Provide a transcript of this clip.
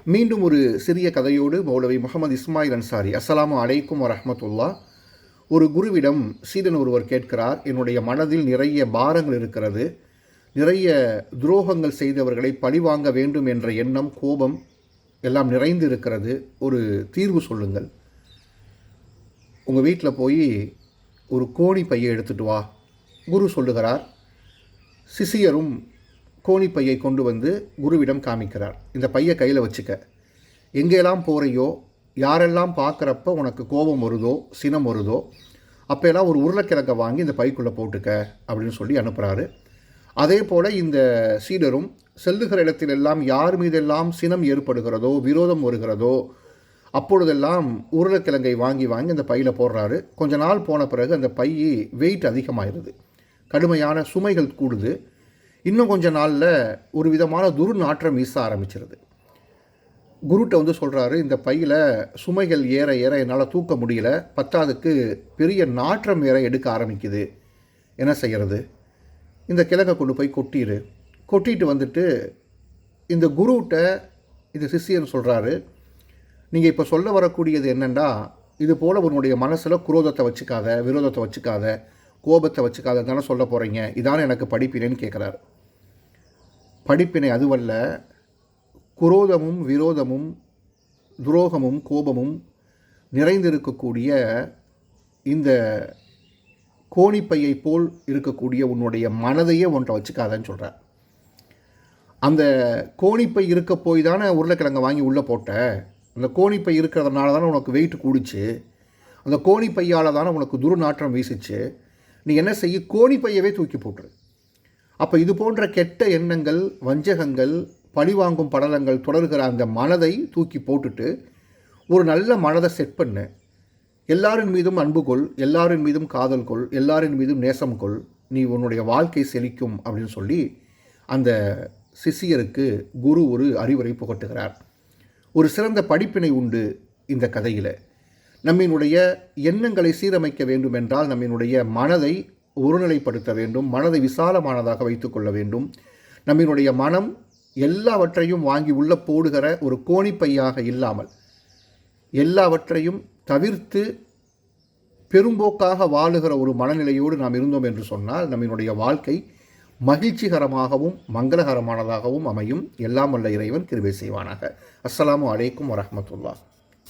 மீண்டும் ஒரு சிறிய கதையோடு மௌலவி முகமது இஸ்மாயில் அன்சாரி. அஸ்ஸலாமு அலைக்கும் வரஹ்மத்துல்லா. ஒரு குருவிடம் சீடன் ஒருவர் கேட்கிறார், என்னுடைய மனதில் நிறைய பாரங்கள் இருக்கிறது, நிறைய துரோகங்கள் செய்தவர்களை பழிவாங்க வேண்டும் என்ற எண்ணம், கோபம் எல்லாம் நிறைந்து இருக்கிறது, ஒரு தீர்வு சொல்லுங்கள். உங்கள் வீட்டில் போய் ஒரு கோணி பையை எடுத்துகிட்டு வா. குரு சொல்லுகிறார். சிசியரும் கோணிப்பையை கொண்டு வந்து குருவிடம் காமிக்கிறார். இந்த பையை கையில் வச்சுக்க, எங்கெல்லாம் போகிறையோ, யாரெல்லாம் பார்க்குறப்ப உனக்கு கோபம் வருதோ, சினம் வருதோ, அப்போல்லாம் ஒரு உருளைக்கிழங்கை வாங்கி இந்த பைக்குள்ளே போட்டுக்க அப்படின்னு சொல்லி அனுப்புகிறாரு. அதே போல் இந்த சீடரும் செல்லுகிற இடத்திலெல்லாம் யார் மீதெல்லாம் சினம் ஏற்படுகிறதோ, விரோதம் வருகிறதோ, அப்பொழுதெல்லாம் உருளைக்கிழங்கை வாங்கி வாங்கி அந்த பையில் போடுறாரு. கொஞ்ச நாள் போன பிறகு அந்த பை வெயிட் அதிகமாகிடுது, கடுமையான சுமைகள் கூடுது. இன்னும் கொஞ்ச நாளில் ஒரு விதமான துர்நாற்றம் வீச ஆரம்பிச்சிருது. குருட்ட சொல்கிறாரு, இந்த பையில் சுமைகள் ஏற ஏற என்னால் தூக்க முடியல, பத்தாவதுக்கு பெரிய நாற்றம் வேற எடுக்க ஆரம்பிக்குது, என்ன செய்கிறது? இந்த கிழங்கை கொண்டு போய் கொட்டிட்டு வந்துட்டு இந்த குருட்ட இந்த சிஷியன் சொல்கிறாரு, நீங்கள் இப்போ சொல்ல வரக்கூடியது என்னென்னா, இது போல் உன்னுடைய மனசில் குரோதத்தை வச்சுக்காத, விரோதத்தை வச்சுக்காத, கோபத்தை வச்சுக்காத தானே சொல்ல போகிறீங்க, இதானே எனக்கு படிப்பினேன்னு கேட்குறாரு. படிப்பினை அதுவல்ல, குரோதமும் விரோதமும் துரோகமும் கோபமும் நிறைந்திருக்கக்கூடிய இந்த கோணிப்பையை போல் இருக்கக்கூடிய உன்னுடைய மனதையே ஒன்றை வச்சுக்காதன்னு சொல்கிறார். அந்த கோணிப்பை இருக்க போய் தானே உருளைக்கிழங்கை வாங்கி உள்ளே போட்ட, அந்த கோணிப்பை இருக்கிறதுனால தானே உனக்கு வெயிட் கூடிச்சு, அந்த கோணிப்பையால் தானே உனக்கு துர்நாற்றம் வீசிச்சு. நீ என்ன செய்ய, கோணிப்பையவே தூக்கி போட்டுரு. அப்போ இது போன்ற கெட்ட எண்ணங்கள், வஞ்சகங்கள், பழிவாங்கும் படலங்கள் தொடர்கிற அந்த மனதை தூக்கி போட்டுட்டு ஒரு நல்ல மனதை செட் பண்ணு. எல்லாரின் மீதும் அன்பு கொள், எல்லாரின் மீதும் காதல் கொள், எல்லாரின் மீதும் நேசம் கொள், நீ உன்னுடைய வாழ்க்கை செழிக்கும் அப்படின்னு சொல்லி அந்த சிஷியருக்கு குரு ஒரு அறிவுரை புகட்டுகிறார். ஒரு சிறந்த படிப்பினை உண்டு இந்த கதையில். நம்மினுடைய எண்ணங்களை சீரமைக்க வேண்டுமென்றால் நம்மினுடைய மனதை ஒருநிலைப்படுத்த வேண்டும், மனதை விசாலமானதாக வைத்துக்கொள்ள வேண்டும். நம்மினுடைய மனம் எல்லாவற்றையும் வாங்கி உள்ளே போடுகிற ஒரு கோணிப்பையாக இல்லாமல் எல்லாவற்றையும் தவிர்த்து பெரும்போக்காக வாழுகிற ஒரு மனநிலையோடு நாம் இருந்தோம் என்று சொன்னால் நம்மினுடைய வாழ்க்கை மகிழ்ச்சிகரமாகவும் மங்களகரமானதாகவும் அமையும். எல்லாம் வல்ல இறைவன் கிருபை செய்வானாக. அஸ்ஸலாமு அலைக்கும் வரஹ்மத்துல்லாஹ்.